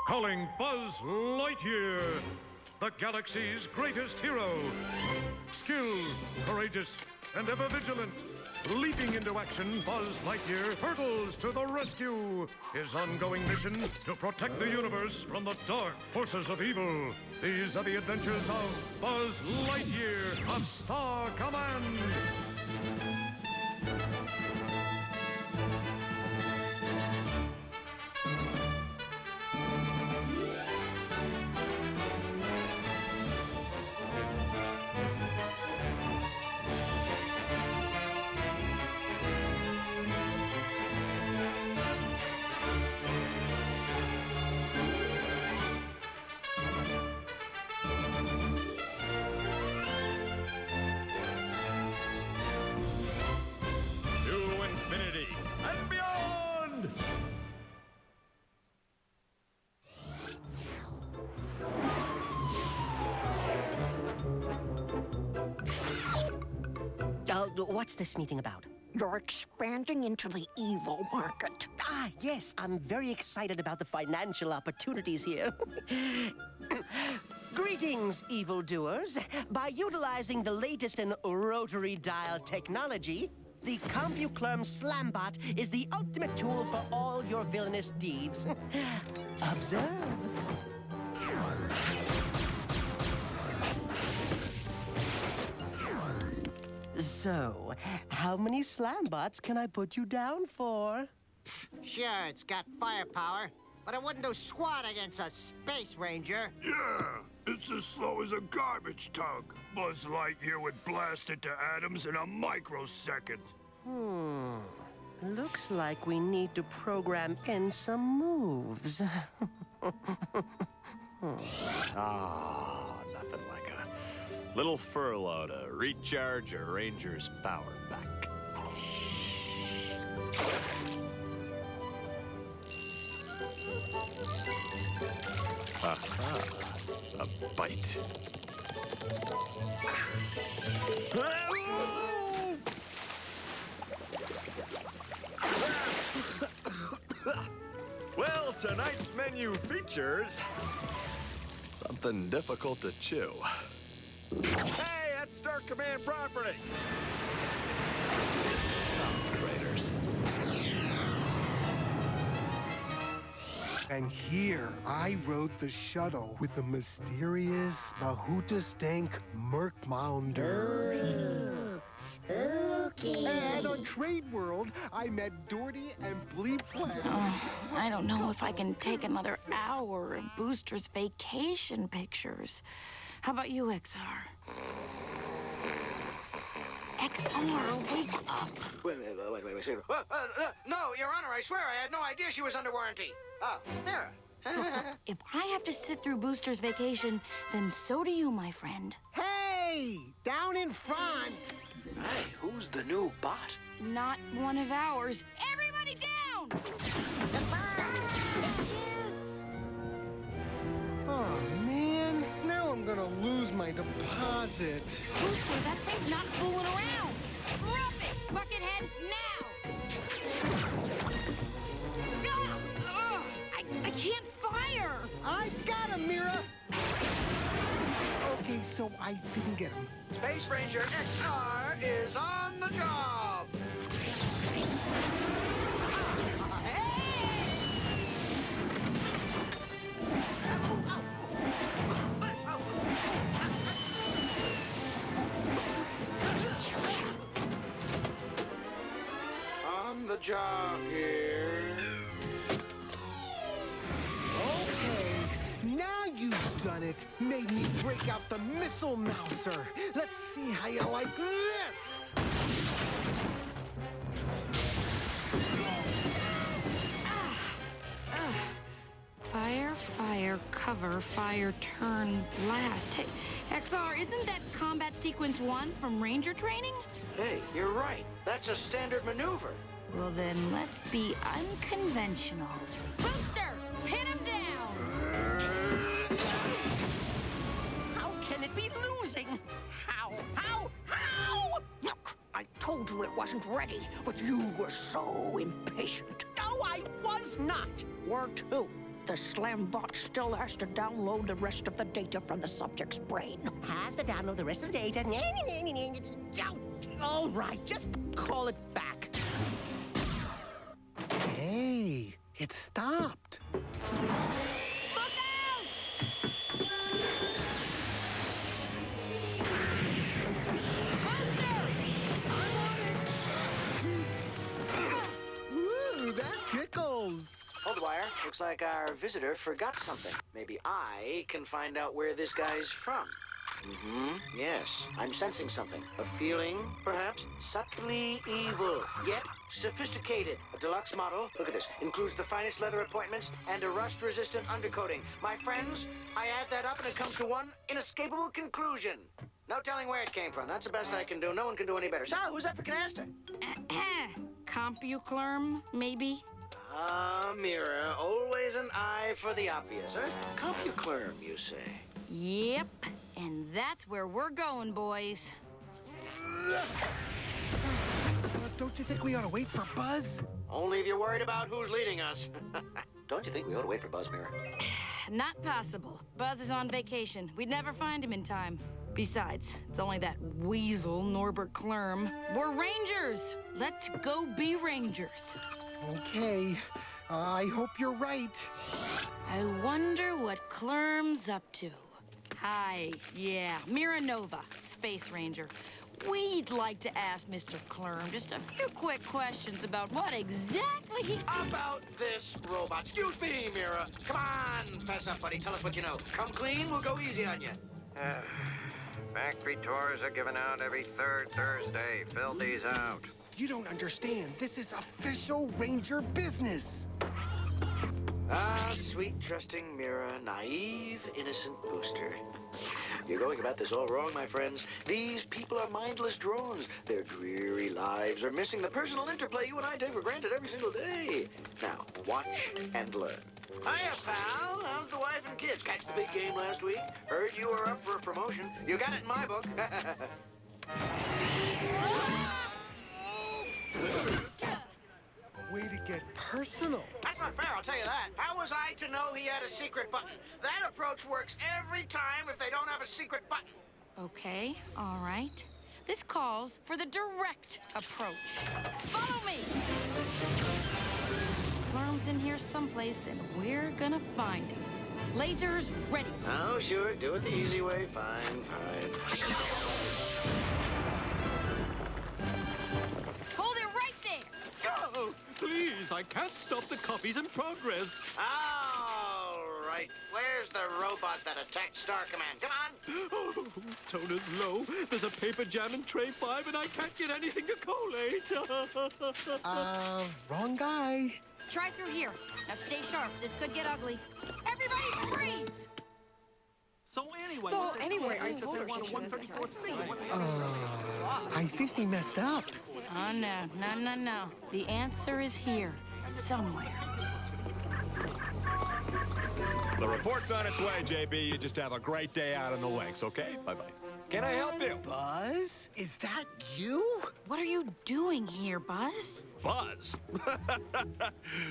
Calling Buzz Lightyear, the galaxy's greatest hero. Skilled, courageous, and ever vigilant. Leaping into action, Buzz Lightyear hurtles to the rescue. His ongoing mission to protect the universe from the dark forces of evil. These are the adventures of Buzz Lightyear of Star Command. And beyond! What's this meeting about? You're expanding into the evil market. Ah, yes, I'm very excited about the financial opportunities here. Greetings, evildoers. By utilizing the latest in rotary dial technology, the CompuClerm Slambot is the ultimate tool for all your villainous deeds. Observe. So, how many Slambots can I put you down for? Sure, it's got firepower, but it wouldn't do squat against a space ranger. Yeah, it's as slow as a garbage tug. Buzz Lightyear would blast it to atoms in a microsecond. Looks like we need to program in some moves. Nothing like a little furlough to recharge a Ranger's power back. Aha, a bite. Well, tonight's menu features something difficult to chew. Hey, that's Star Command property! Oh, traitors. And here, I rode the shuttle with the mysterious Mahutastank Merkmounder. Spooky. And on Trade World, I met Doherty and Bleep Flag. Oh, I don't know if I can take another hour of Booster's vacation pictures. How about you, XR? XR, wake up. Wait. No, Your Honor, I swear I had no idea she was under warranty. Oh, Mira. If I have to sit through Booster's vacation, then so do you, my friend. Hey, down in front. Hey, who's the new bot? Not one of ours. Everybody down! Oh, man. Now I'm gonna lose my deposit. Booster, that thing's not fooling around. Drop it, Buckethead, now! I can't fire! I got him, Mira. Okay, so I didn't get him. Space Ranger XR is on the job. On the job here. Okay, now you've done it. Made me break out the Missile Mouser. Let's see how you like this. Fire, fire, cover, fire, turn, blast. Hey, XR, isn't that Combat Sequence 1 from Ranger training? Hey, you're right. That's a standard maneuver. Well, then let's be unconventional. Booster, pin him down! How can it be losing? How? Look, I told you it wasn't ready, but you were so impatient. No, I was not. Were too. The Slambot still has to download the rest of the data from the subject's brain. Has to download the rest of the data. All right, just call it back. Hey, it stopped. Look out! Ooh, that tickles. Hold the wire. Looks like our visitor forgot something. Maybe I can find out where this guy's from. Yes, I'm sensing something. A feeling, perhaps? Subtly evil, yet sophisticated. A deluxe model, look at this, includes the finest leather appointments and a rust-resistant undercoating. My friends, I add that up and it comes to one inescapable conclusion. No telling where it came from. That's the best I can do. No one can do any better. So, who's up for canasta? CompuClerm, maybe? Mira, always an eye for the obvious, huh? CompuClerm, you say? Yep, and that's where we're going, boys. Don't you think we ought to wait for Buzz? Only if you're worried about who's leading us. Don't you think we ought to wait for Buzz, Mira? Not possible. Buzz is on vacation. We'd never find him in time. Besides, it's only that weasel, Norbert Clerm. We're Rangers! Let's go be Rangers. Okay, I hope you're right. I wonder what Clerm's up to. Hi, yeah, Mira Nova, Space Ranger. We'd like to ask Mr. Clerm just a few quick questions about what exactly he... About this robot. Excuse me, Mira. Come on, fess up, buddy. Tell us what you know. Come clean, we'll go easy on you. Factory tours are given out every third Thursday. Fill these out. You don't understand. This is official Ranger business. Ah, sweet, trusting Mira, naive, innocent Booster. You're going about this all wrong, my friends. These people are mindless drones. Their dreary lives are missing the personal interplay you and I take for granted every single day. Now, watch and learn. Hiya, pal. How's the wife and kids? Catch the big game last week? Heard you were up for a promotion. You got it in my book. Way to get personal. That's not fair, I'll tell you that. How was I to know he had a secret button? That approach works every time if they don't have a secret button. Okay, all right. This calls for the direct approach. Follow me! Clerm's in here someplace, and we're gonna find him. Lasers ready. Oh, sure. Do it the easy way. Fine, fine. Hold it right there! Oh, please, I can't stop the copies in progress. All right. Where's the robot that attacked Star Command? Come on. Oh, toner's low. There's a paper jam in tray 5, and I can't get anything to collate. Wrong guy. Try through here. Now stay sharp. This could get ugly. Everybody freeze! So anyway, I told her she shouldn't. I think we messed up. Oh, no. The answer is here, somewhere. The report's on its way, JB. You just have a great day out on the links, okay? Bye-bye. Can I help you? Buzz? Is that you? What are you doing here, Buzz? Buzz?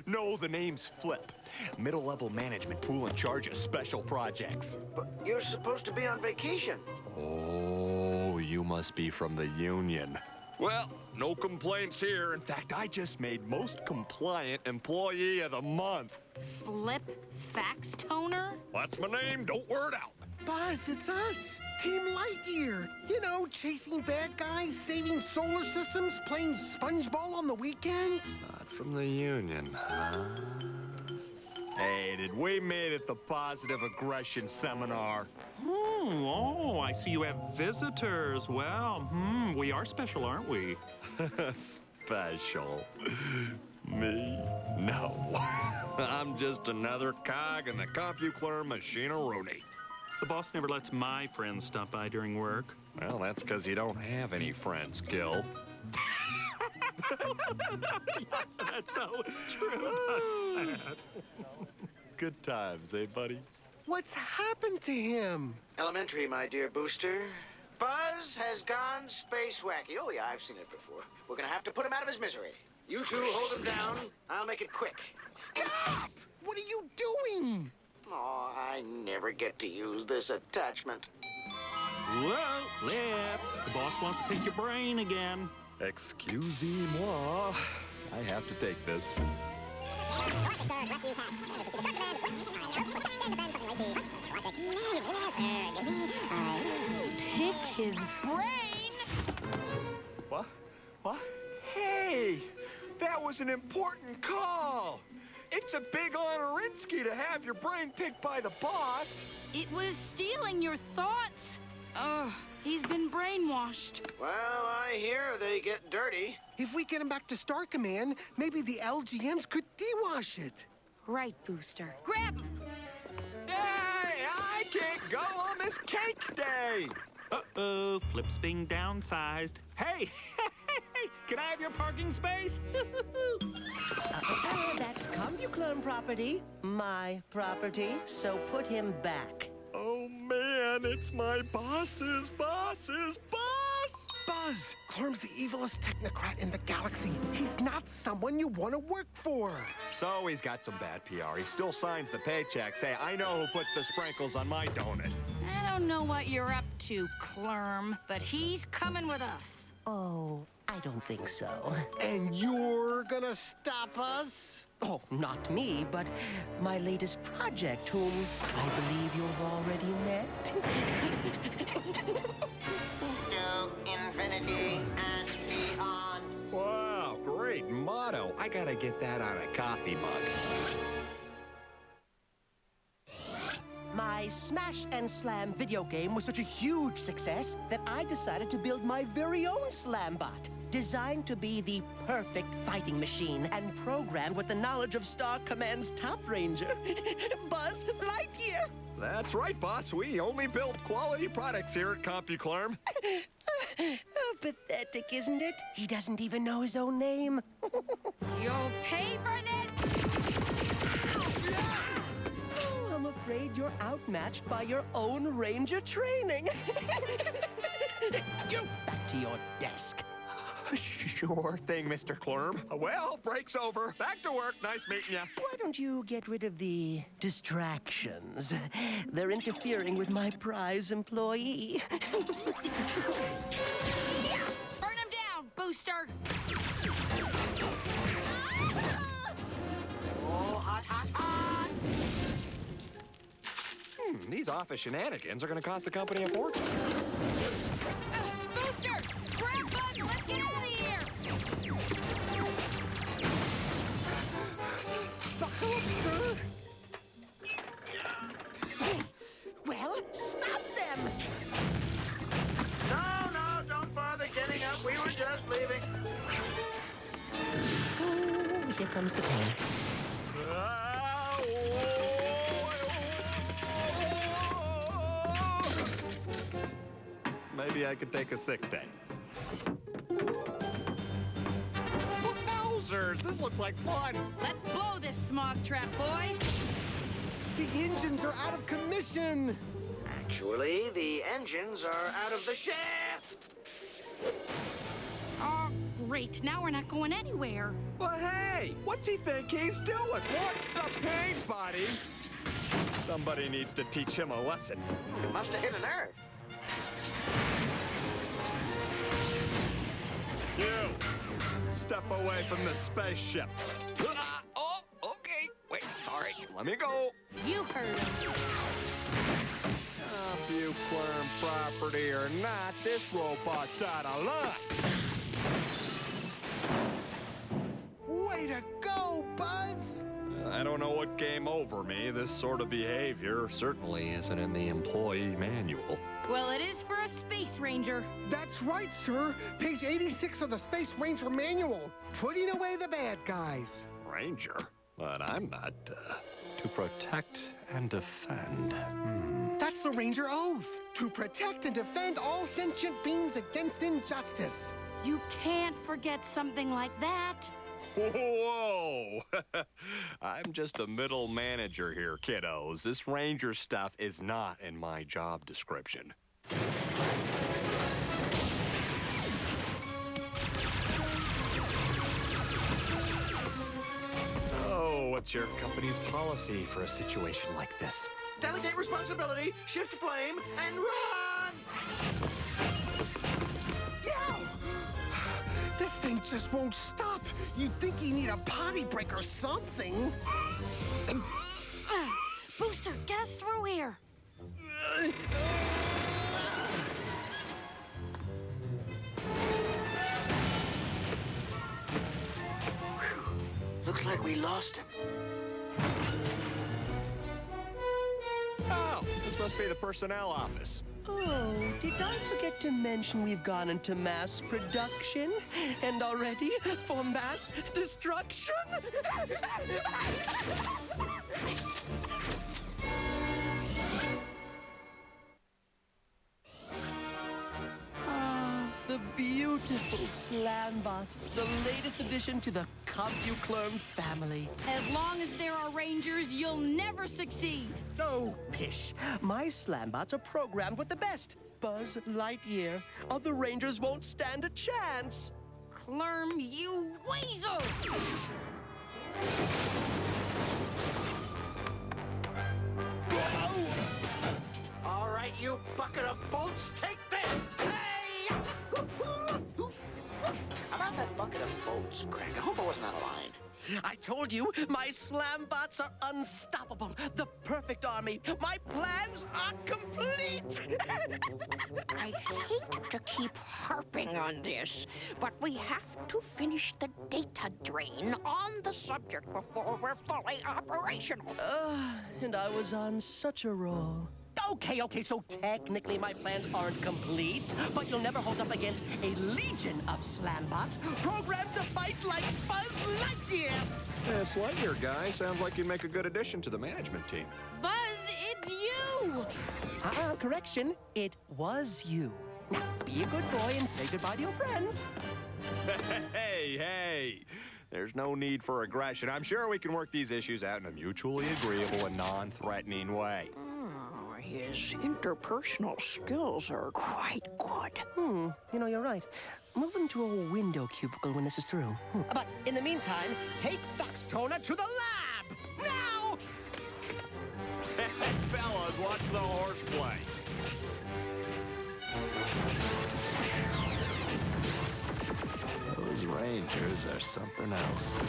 No, the name's Flip. Middle-level management pool in charge of special projects. But you're supposed to be on vacation. Oh, you must be from the union. Well, no complaints here. In fact, I just made most compliant employee of the month. Flip Fax Toner? That's my name. Don't wear it out. Buzz, it's us. Team Lightyear. You know, chasing bad guys, saving solar systems, playing SpongeBall on the weekend. Not from the union, huh? Hey, did we meet at the positive aggression seminar? Oh, I see you have visitors. Well, we are special, aren't we? Special? Me? No. I'm just another cog in the CompuClerm machine-a-rooney. The boss never lets my friends stop by during work. Well, that's because you don't have any friends, Gil. That's so true. That's sad. Good times, eh, buddy? What's happened to him? Elementary, my dear Booster. Buzz has gone space wacky. Oh, yeah, I've seen it before. We're gonna have to put him out of his misery. You two hold him down. I'll make it quick. Stop! What are you doing? never get to use this attachment. Whoa, Lip. The boss wants to pick your brain again. Excusez-moi. I have to take this. Pick his brain? What? What? Hey! That was an important call! It's a big honor, Rinsky, to have your brain picked by the boss. It was stealing your thoughts. Ugh, he's been brainwashed. Well, I hear they get dirty. If we get him back to Star Command, maybe the LGMs could dewash it. Right, Booster. Grab him! Hey, I can't go on this cake day! Uh-oh, Flip's being downsized. Hey, can I have your parking space? That's CompuClone property. My property. So put him back. Oh, man, it's my boss's boss! Buzz! Clorm's the evilest technocrat in the galaxy. He's not someone you want to work for. So he's got some bad PR. He still signs the paychecks. Hey, I know who put the sprinkles on my donut. I don't know what you're up to, Clorm, but he's coming with us. Oh, I don't think so. And you're gonna stop us? Oh, not me, but my latest project, whom I believe you've already met. To infinity and beyond. Wow, great motto. I gotta get that on a coffee mug. My Smash and Slam video game was such a huge success that I decided to build my very own Slambot, designed to be the perfect fighting machine and programmed with the knowledge of Star Command's top ranger, Buzz Lightyear. That's right, boss. We only build quality products here at CompuClarm. Oh, pathetic, isn't it? He doesn't even know his own name. You'll pay for this! Oh, I'm afraid you're outmatched by your own ranger training. You, back to your desk. Sure thing, Mr. Clorm. Well, break's over. Back to work. Nice meeting you. Why don't you get rid of the distractions? They're interfering with my prize employee. Yeah! Burn him down, Booster! Oh, hot, hot, hot! These office shenanigans are going to cost the company a fortune. Booster! Grab Buzz and let's get out of here! Buckle up, sir. Well, stop them! No, don't bother getting up. We were just leaving. Oh, here comes the pain. Maybe I could take a sick day. Wowzers, this looks like fun. Let's blow this smog trap, boys! The engines are out of commission. Actually, the engines are out of the shaft. Oh, great. Now we're not going anywhere. Well, hey, what's he think he's doing? What's the pain, buddy? Somebody needs to teach him a lesson. Must have hit a nerve. You, step away from the spaceship. Oh, okay. Wait, sorry. Let me go. You heard him. If you claim property or not, this robot's out of luck. Way to go, Buzz! I don't know what came over me. This sort of behavior certainly isn't in the employee manual. Well, it is for a Space Ranger. That's right, sir. Page 86 of the Space Ranger Manual. Putting away the bad guys. Ranger? But I'm not. To protect and defend. That's the Ranger Oath. To protect and defend all sentient beings against injustice. You can't forget something like that. Whoa! I'm just a middle manager here, kiddos. This Ranger stuff is not in my job description. So, what's your company's policy for a situation like this? delegate responsibility, shift blame, and run! Yeah! This thing just won't stop. You'd think you need a potty break or something. Booster, get us through here. Looks like we lost him. Oh, this must be the personnel office. Oh, did I forget to mention we've gone into mass production? And already for mass destruction? Ah, the beautiful Slambot, the latest addition to the CompuClone family. As long as there are Rangers, you'll never succeed. Oh, pish. My Slambots are programmed with the best. Buzz Lightyear. Other Rangers won't stand a chance. Clerm, you weasel! All right, you bucket of bolts, take this! Hey! How about that bucket of bolts, Crank? I hope I wasn't out of line. I told you, my Slambots are unstoppable. The perfect army. My plans are complete. I hate to keep harping on this, but we have to finish the data drain on the subject before we're fully operational. And I was on such a roll. Okay, so technically my plans aren't complete, but you'll never hold up against a legion of Slambots programmed to fight like Buzz Lightyear. This Lightyear guy sounds like you'd make a good addition to the management team. Buzz, it's you! Correction, it was you. Now, be a good boy and say goodbye to your friends. Hey. There's no need for aggression. I'm sure we can work these issues out in a mutually agreeable and non-threatening way. His interpersonal skills are quite good. You're right. Move into a window cubicle when this is through. But in the meantime, take Foxtoner to the lab! Now! Hey, fellas, watch the horseplay. Those Rangers are something else.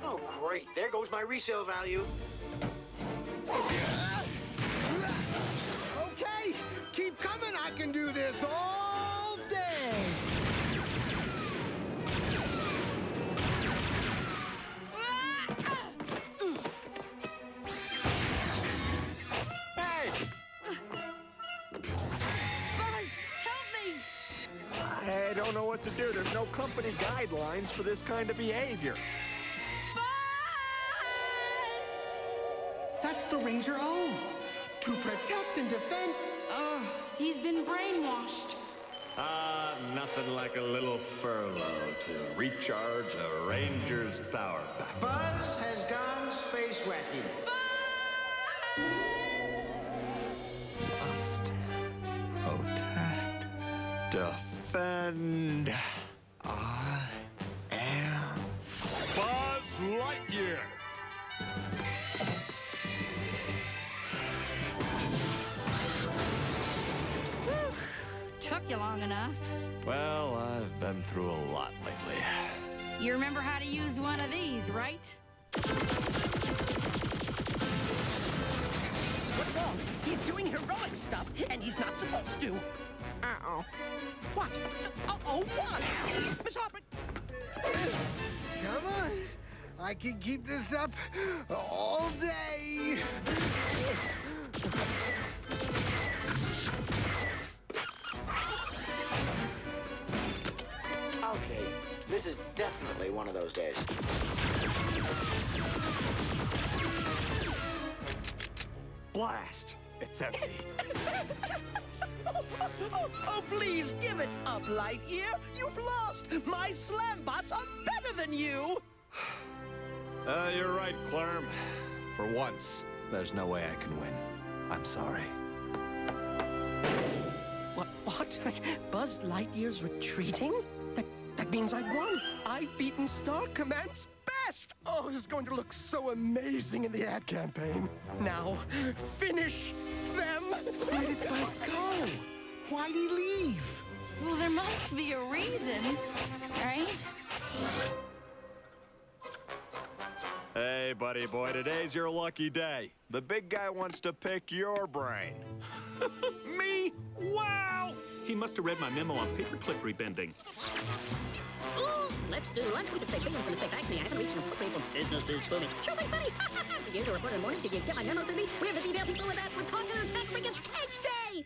Oh, great. There goes my resale value. Okay, keep coming. I can do this all day. Hey! Buzz, help me! I don't know what to do. There's no company guidelines for this kind of behavior. That's the Ranger oath. To protect and defend. He's been brainwashed. Nothing like a little furlough to recharge a Ranger's power pack. Buzz has gone space wacky. Must protect, defend. I am Buzz Lightyear. Took you long enough. Well, I've been through a lot lately. You remember how to use one of these, right? What's wrong? He's doing heroic stuff, and he's not supposed to. Uh-oh. What? Uh-oh, what? Miss Harper... Come on. I can keep this up all day. Okay, this is definitely one of those days. Blast. It's empty. Oh, please give it up, Lightyear. You've lost. My Slambots are better than you. You're right, Clerm. For once, there's no way I can win. I'm sorry. What? What? Buzz Lightyear's retreating? That means I've won. I've beaten Star Command's best. Oh, this is going to look so amazing in the ad campaign. Now, finish them. Where did Buzz go? Why'd he leave? Well, there must be a reason, right? Hey, buddy boy, today's your lucky day. The big guy wants to pick your brain. Me? Wow! He must have read my memo on paperclip rebending. Ooh, let's do lunch. We can say billions in the state acne. I haven't reached an appropriate for business is booming. Sure thing, buddy. Begin to report in the morning. Did you get my memo, Cindy? We have the details people with that. We're talking on tax break. It's cake day!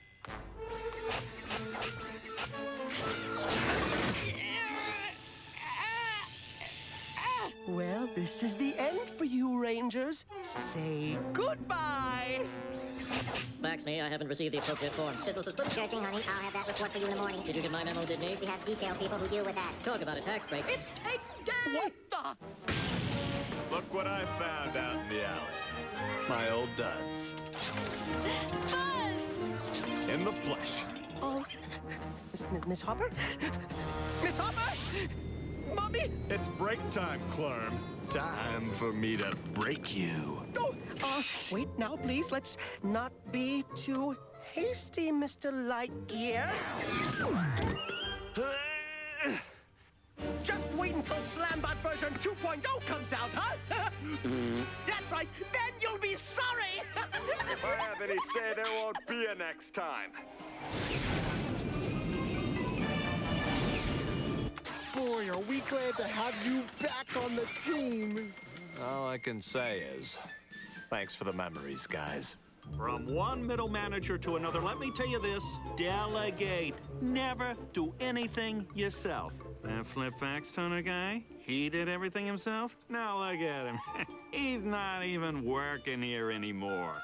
Well, this is the end for you, Rangers. Say goodbye. Fax me. I haven't received the appropriate form. Business is booming. Sure thing, honey. I'll have that report for you in the morning. Did you get my memo, Sydney? We have detailed people who deal with that. Talk about a tax break. It's cake day! What the? Look what I found out in the alley. My old duds. Buzz! In the flesh. Oh, Miss Hopper? Miss Hopper? Mommy? It's break time, Clorm. Time for me to break you. Oh, wait now, please. Let's not be too hasty, Mr. Lightyear. Just wait until Slambot version 2.0 comes out, huh? That's right. Then you'll be sorry. Why haven't he said there won't be a next time? Boy, are we glad to have you back on the team. All I can say is, thanks for the memories, guys. From one middle manager to another, let me tell you this. Delegate. Never do anything yourself. That flip fax toner guy, he did everything himself? Now look at him. He's not even working here anymore.